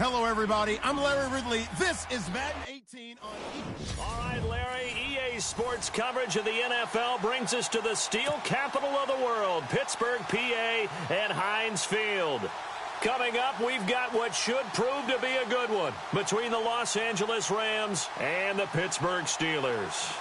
Hello, everybody. I'm Larry Ridley. This is Madden 18 on All right, Larry, EA Sports coverage of the NFL brings us to the steel capital of the world, Pittsburgh, PA, and Heinz Field. Coming up, we've got what should prove to be a good one between the Los Angeles Rams and the Pittsburgh Steelers.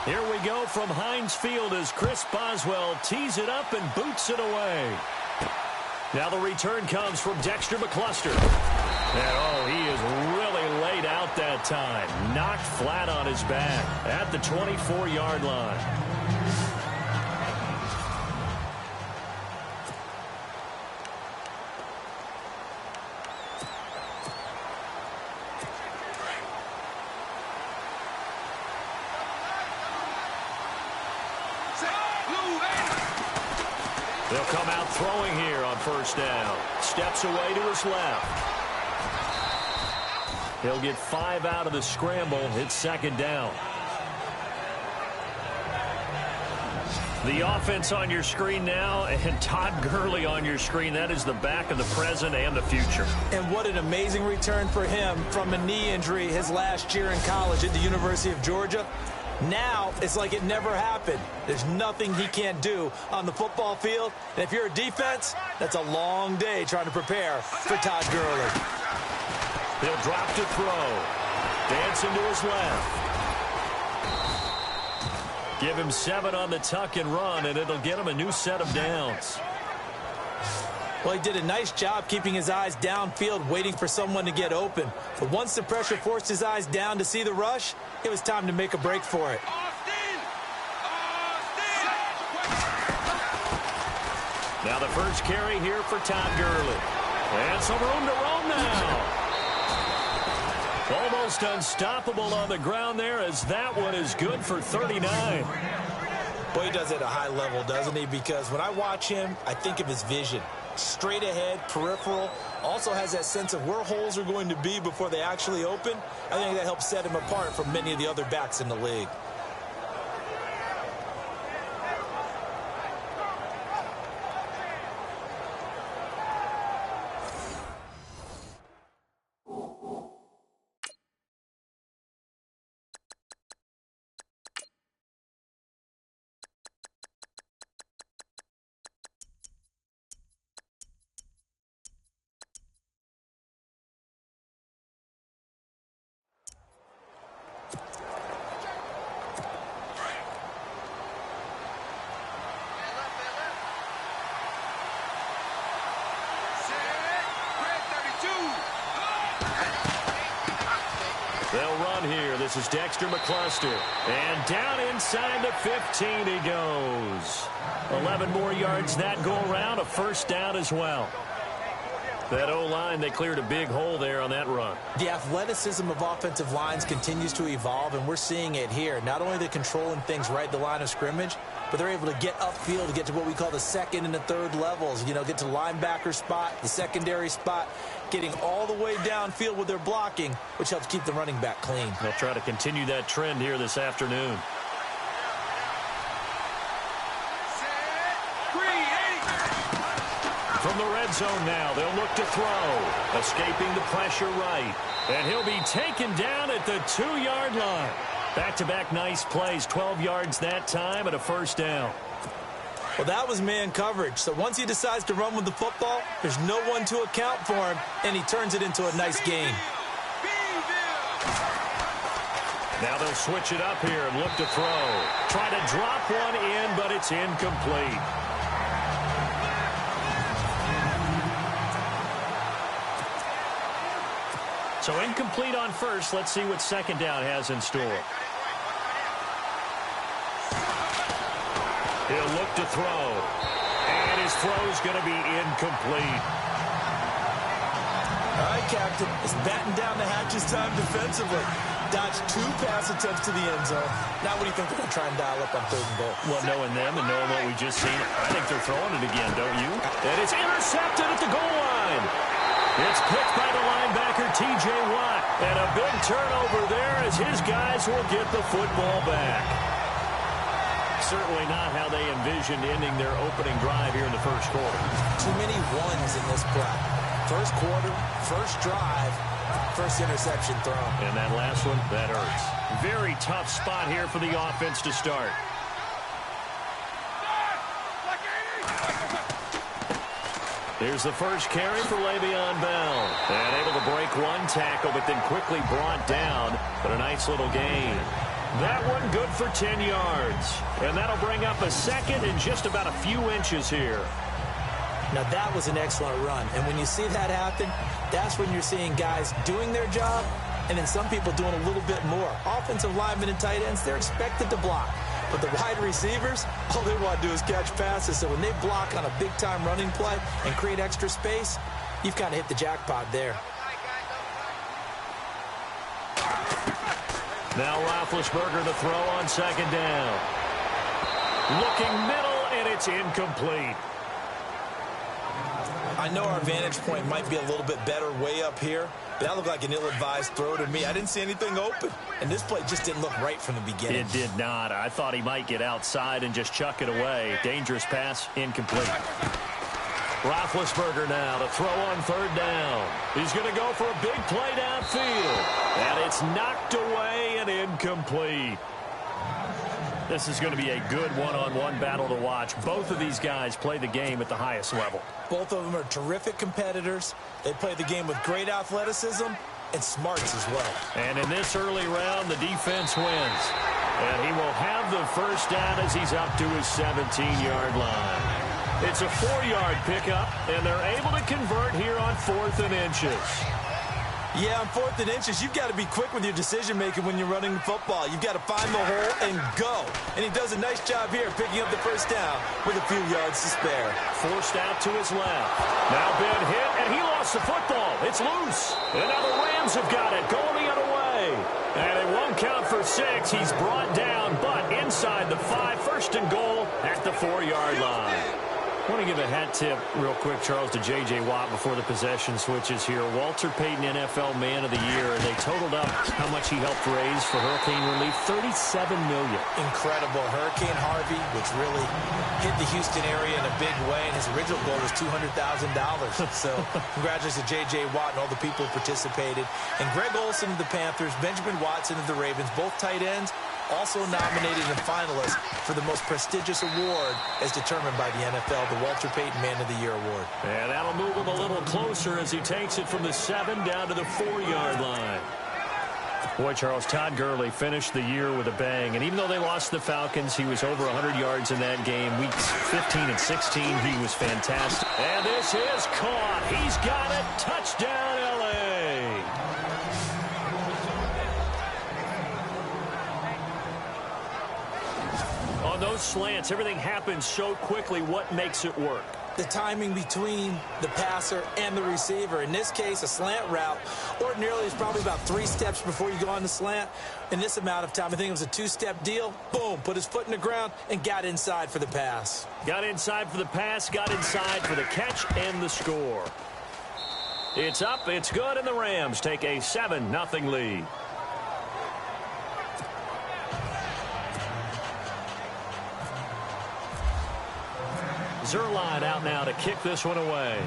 Here we go from Heinz Field as Chris Boswell tees it up and boots it away. Now the return comes from Dexter McCluster. And, he is really laid out that time. Knocked flat on his back at the 24-yard line. They'll come out throwing here on first down. Steps away to his left. He'll get 5 out of the scramble. It's second down. The offense on your screen now, and Todd Gurley on your screen. That is the back of the present and the future. And what an amazing return for him from a knee injury his last year in college at the University of Georgia. Now, it's like it never happened. There's nothing he can't do on the football field. And if you're a defense, that's a long day trying to prepare for Todd Gurley. He'll drop to throw. Dancing to his left. Give him 7 on the tuck and run, and it'll get him a new set of downs. Well, he did a nice job keeping his eyes downfield, waiting for someone to get open. But once the pressure forced his eyes down to see the rush, it was time to make a break for it. Now the first carry here for Todd Gurley. And some room to roam now. Almost unstoppable on the ground there, as that one is good for 39. Boy, he does it at a high level, doesn't he? Because when I watch him, I think of his vision. Straight ahead, peripheral, also has that sense of where holes are going to be before they actually open. I think that helps set him apart from many of the other backs in the league. They'll run here. This is Dexter McCluster. And down inside the 15 he goes. 11 more yards that go around. A first down as well. That O-line, they cleared a big hole there on that run. The athleticism of offensive lines continues to evolve, and we're seeing it here. Not only are they controlling things right at the line of scrimmage, but they're able to get upfield to get to what we call the second and the third levels. You know, get to the linebacker spot, the secondary spot, getting all the way downfield with their blocking, which helps keep the running back clean. They'll try to continue that trend here this afternoon. From the red zone now, they'll look to throw. Escaping the pressure right. And he'll be taken down at the 2-yard line. Back-to-back nice plays, 12 yards that time and a first down. Well, that was man coverage. So once he decides to run with the football, there's no one to account for him, and he turns it into a nice gain. Now they'll switch it up here and look to throw. Try to drop one in, but it's incomplete. So incomplete on first. Let's see what second down has in store. He'll look to throw. And his throw's going to be incomplete. All right, Captain. It's batting down the hatches time defensively. dodged 2 pass attempts to the end zone. Now what do you think they're going to try and dial up on 3rd and goal? Well, knowing them and knowing what we just seen, I think they're throwing it again, don't you? And it's intercepted at the goal line. It's picked by the linebacker, T.J. Watt. And a big turnover there as his guys will get the football back. Certainly not how they envisioned ending their opening drive here in the first quarter. Too many ones in this play. First quarter, first drive, first interception thrown. And that last one, that hurts. Very tough spot here for the offense to start. Here's the first carry for Le'Veon Bell. And able to break one tackle, but then quickly brought down. But a nice little gain. That one good for 10 yards. And that'll bring up a second and just about a few inches here. Now, that was an excellent run. And when you see that happen, that's when you're seeing guys doing their job and then some people doing a little bit more. Offensive linemen and tight ends, they're expected to block. But the wide receivers, all they want to do is catch passes. So when they block on a big-time running play and create extra space, you've kind of hit the jackpot there. Now Roethlisberger to throw on 2nd down. Looking middle, and it's incomplete. I know our vantage point might be a little bit better way up here, but that looked like an ill-advised throw to me. I didn't see anything open, and this play just didn't look right from the beginning. It did not. I thought he might get outside and just chuck it away. Dangerous pass, incomplete. Roethlisberger now to throw on 3rd down. He's going to go for a big play downfield, and it's knocked away and incomplete. This is going to be a good one-on-one battle to watch. Both of these guys play the game at the highest level. Both of them are terrific competitors. They play the game with great athleticism and smarts as well. And in this early round, the defense wins. And he will have the first down as he's up to his 17-yard line. It's a 4-yard pickup, and they're able to convert here on 4th and inches. Yeah, on 4th and inches, you've got to be quick with your decision-making when you're running the football. You've got to find the hole and go. And he does a nice job here picking up the first down with a few yards to spare. Forced out to his left. Now Ben hit, and he lost the football. It's loose. And now the Rams have got it, going the other way. And it won't count for 6. He's brought down, but inside the 5, 1st and goal at the 4-yard line. I want to give a hat tip real quick, Charles, to J.J. Watt before the possession switches here. Walter Payton, NFL Man of the Year, and they totaled up how much he helped raise for hurricane relief, $37 million. Incredible. Hurricane Harvey, which really hit the Houston area in a big way, and his original goal was $200,000. So congratulations to J.J. Watt and all the people who participated. And Greg Olsen of the Panthers, Benjamin Watson of the Ravens, both tight ends, also nominated and finalists for the most prestigious award as determined by the NFL, the Walter Payton Man of the Year Award. And that'll move him a little closer as he takes it from the 7 down to the 4-yard line. Boy, Charles, Todd Gurley finished the year with a bang. And even though they lost the Falcons, he was over 100 yards in that game. Weeks 15 and 16, he was fantastic. And this is caught. He's got it. Touchdown, L.A. On those slants, everything happens so quickly. What makes it work? The timing between the passer and the receiver. In this case, a slant route ordinarily is probably about 3 steps before you go on the slant. In this amount of time, I think it was a 2-step deal. Boom, put his foot in the ground and got inside for the pass. Got inside for the pass, got inside for the catch and the score. It's up, it's good, and the Rams take a 7-0 lead. Zerline out now to kick this one away.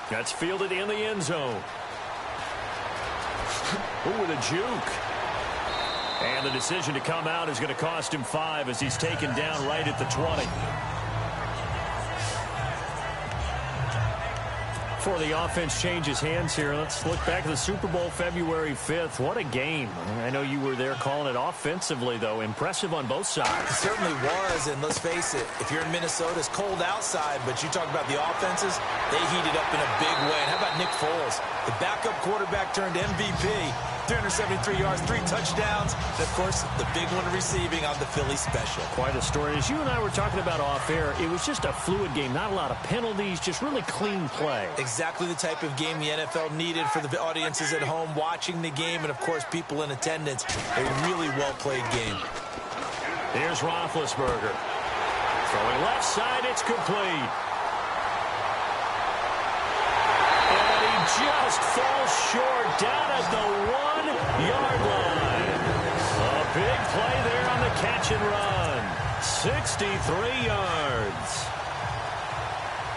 That's fielded in the end zone. Ooh, with a juke. And the decision to come out is going to cost him 5 as he's taken down right at the 20. Before the offense changes hands here, let's look back at the Super Bowl February 5th. What a game. I know you were there calling it offensively, though. Impressive on both sides. It certainly was, and let's face it, if you're in Minnesota, it's cold outside, but you talk about the offenses, they heated up in a big way. And how about Nick Foles? The backup quarterback turned MVP. 373 yards, 3 touchdowns, and, of course, the big one receiving on the Philly special. Quite a story. As you and I were talking about off air, it was just a fluid game. Not a lot of penalties, just really clean play. Exactly the type of game the NFL needed for the audiences at home watching the game and, of course, people in attendance. A really well-played game. Here's Roethlisberger. Throwing left side, it's complete. And he just falls short down at the 1-yard line. A big play there on the catch and run. 63 yards.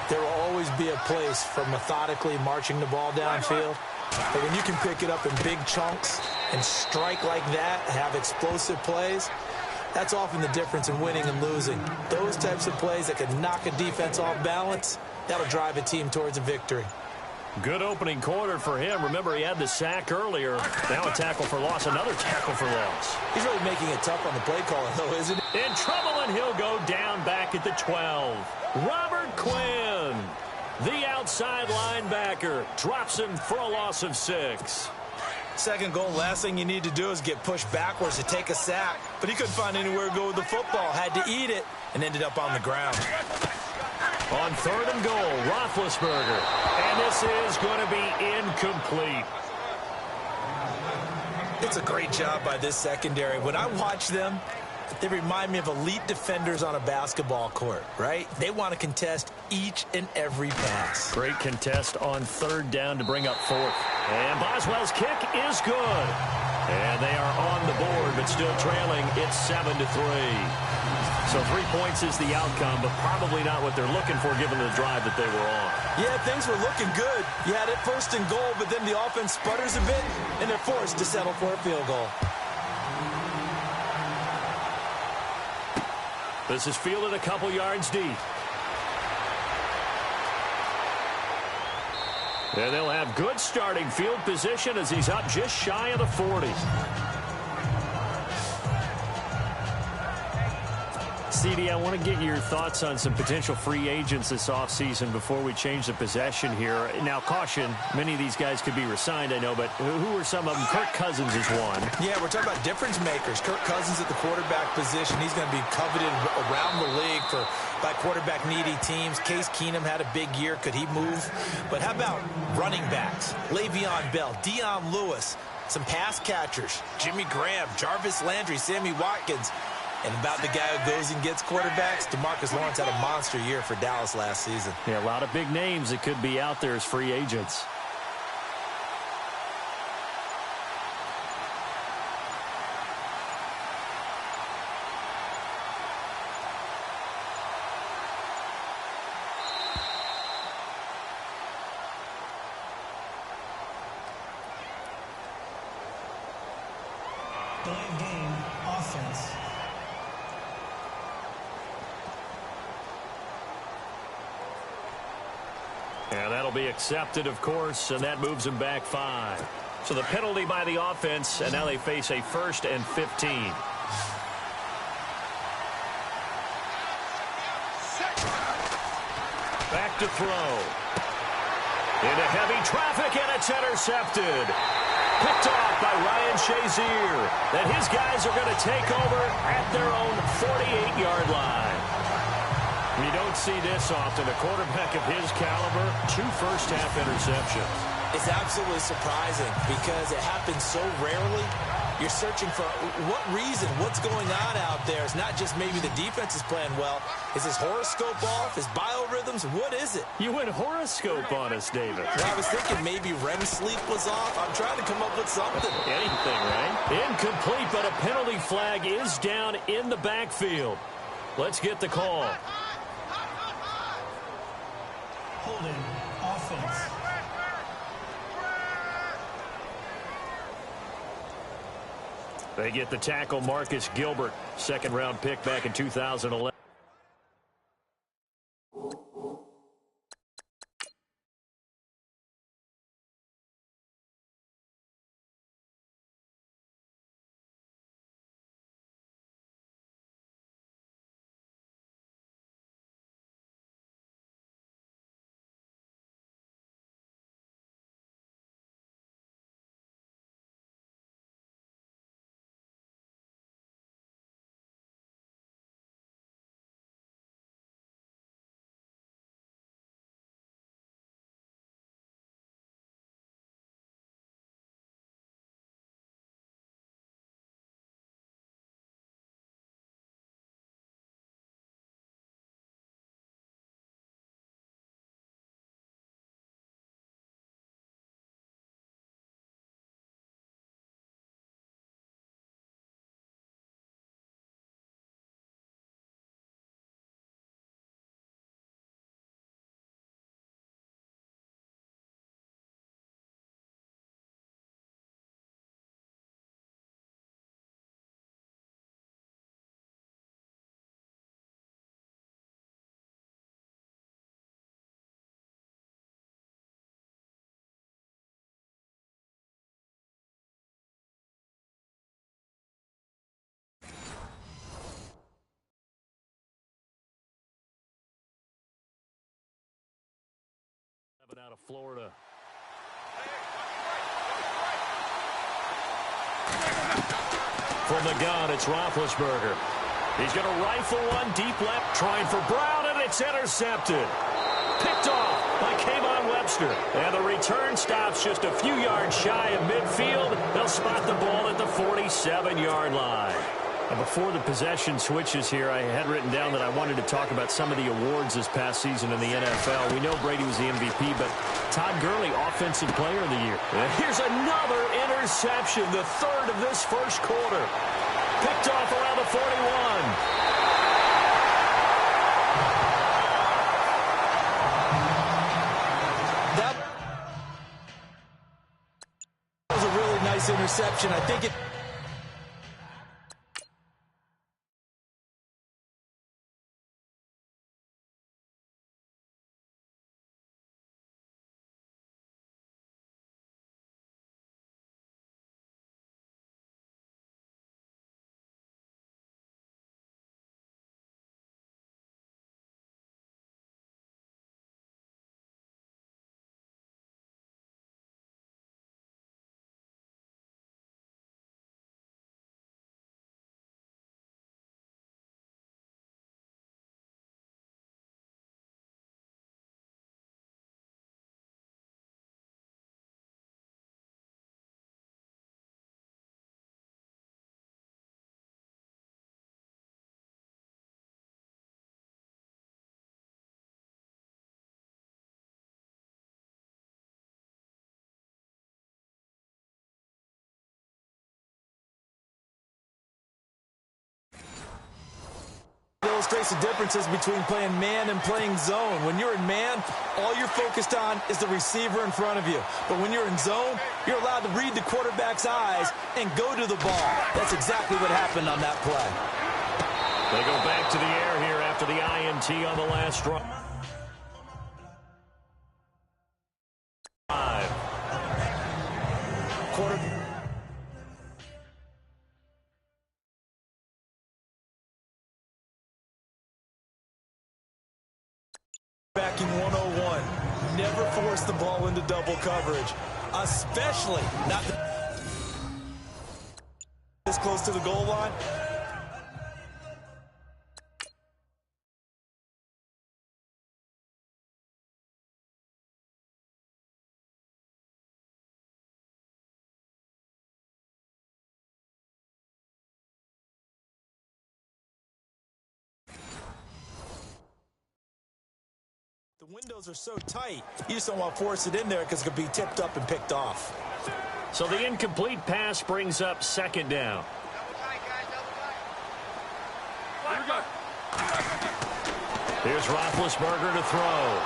There will always be a place for methodically marching the ball downfield. But when you can pick it up in big chunks and strike like that, have explosive plays, that's often the difference in winning and losing. Those types of plays that can knock a defense off balance, that'll drive a team towards a victory. Good opening quarter for him. Remember, he had the sack earlier. Now a tackle for loss, another tackle for loss. He's really making it tough on the play caller, though, isn't he? In trouble, and he'll go down back at the 12. Robert Quinn, the outside linebacker, drops him for a loss of 6. Second goal, last thing you need to do is get pushed backwards to take a sack. But he couldn't find anywhere to go with the football. Had to eat it and ended up on the ground. On 3rd and goal, Roethlisberger. And this is going to be incomplete. It's a great job by this secondary. When I watch them, they remind me of elite defenders on a basketball court, right? They want to contest each and every pass. Great contest on 3rd down to bring up 4th. And Boswell's kick is good. And they are on the board, but still trailing. It's 7-3. So 3 points is the outcome, but probably not what they're looking for given the drive that they were on. Yeah, things were looking good. You had it 1st and goal, but then the offense sputters a bit, and they're forced to settle for a field goal. This is fielded a couple yards deep. And they'll have good starting field position as he's up just shy of the 40. CD, I want to get your thoughts on some potential free agents this offseason before we change the possession here. Now, caution, many of these guys could be re-signed, I know, but who are some of them? Kirk Cousins is one. Yeah, we're talking about difference makers. Kirk Cousins at the quarterback position. He's going to be coveted around the league by quarterback-needy teams. Case Keenum had a big year. Could he move? But how about running backs? Le'Veon Bell, Dion Lewis, some pass catchers, Jimmy Graham, Jarvis Landry, Sammy Watkins. And about the guy who goes and gets quarterbacks, DeMarcus Lawrence had a monster year for Dallas last season. Yeah, a lot of big names that could be out there as free agents. Delayed game, offense. And that'll be accepted, of course, and that moves them back 5. So the penalty by the offense, and now they face a 1st and 15. Back to throw. Into heavy traffic, and it's intercepted. Picked off by Ryan Shazier. Then his guys are going to take over at their own 48-yard line. You don't see this often. A quarterback of his caliber, 2 first-half interceptions. It's absolutely surprising because it happens so rarely. You're searching for what reason, what's going on out there. It's not just maybe the defense is playing well. Is his horoscope off? His biorhythms? What is it? You went horoscope on us, David. Well, I was thinking maybe REM sleep was off. I'm trying to come up with something. Anything, right? Incomplete, but a penalty flag is down in the backfield. Let's get the call. Holding, offense. They get the tackle, Marcus Gilbert, 2nd-round pick back in 2011. of Florida. From the gun, it's Roethlisberger. He's going to rifle one deep left, trying for Brown, and it's intercepted. Picked off by Kayvon Webster. And the return stops just a few yards shy of midfield. They'll spot the ball at the 47-yard line. And before the possession switches here, I had written down that I wanted to talk about some of the awards this past season in the NFL. We know Brady was the MVP, but Todd Gurley, Offensive Player of the Year. And here's another interception, the third of this first quarter. Picked off around the 41. That was a really nice interception. I think it... illustrates the differences between playing man and playing zone. When you're in man, all you're focused on is the receiver in front of you. But when you're in zone, you're allowed to read the quarterback's eyes and go to the ball. That's exactly what happened on that play. They go back to the air here after the INT on the last drive. Backing 101. Never force the ball into double coverage, especially not this close to the goal line. The windows are so tight, you just don't want to force it in there because it could be tipped up and picked off. So the incomplete pass brings up second down. Here's Roethlisberger to throw.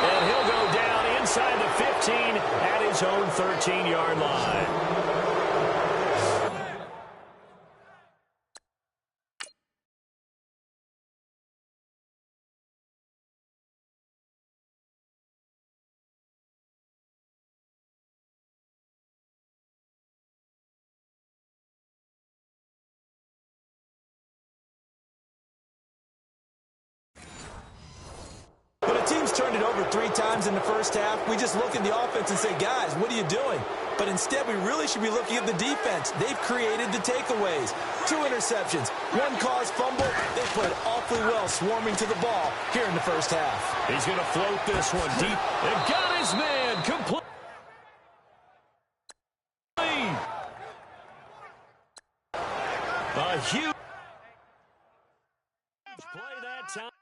And he'll go down inside the 15 at his own 13-yard line. Teams turned it over 3 times in the first half. We just look at the offense and say, guys, what are you doing? But instead, we really should be looking at the defense. They've created the takeaways. 2 interceptions, 1 caused fumble. They played awfully well swarming to the ball here in the first half. He's going to float this one deep and got his man complete. A huge play that time.